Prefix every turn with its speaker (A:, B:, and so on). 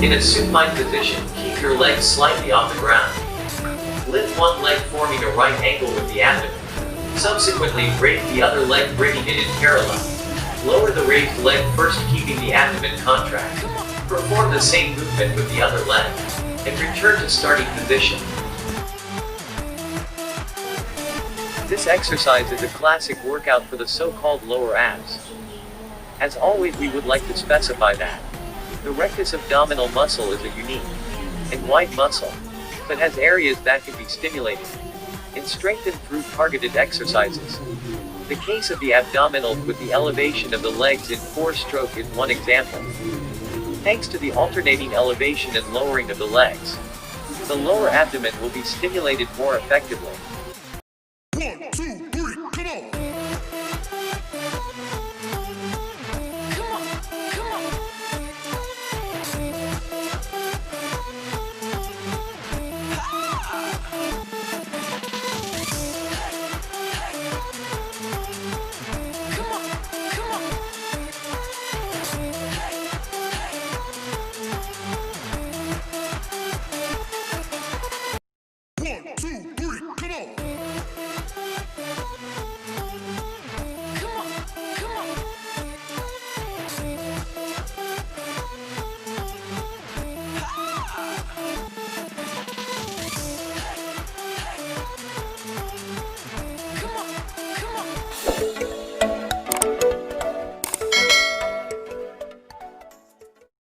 A: In a supine position, keep your legs slightly off the ground. Lift one leg forming a right angle with the abdomen. Subsequently, raise the other leg bringing it in parallel. Lower the raised leg first, keeping the abdomen contracted. Perform the same movement with the other leg. And return to starting position. This exercise is a classic workout for the so-called lower abs. As always, we would like to specify that the rectus abdominal muscle is a unique and wide muscle that has areas that can be stimulated and strengthened through targeted exercises. The case of the abdominals with the elevation of the legs in 4-stroke is one example. Thanks to the alternating elevation and lowering of the legs, the lower abdomen will be stimulated more effectively.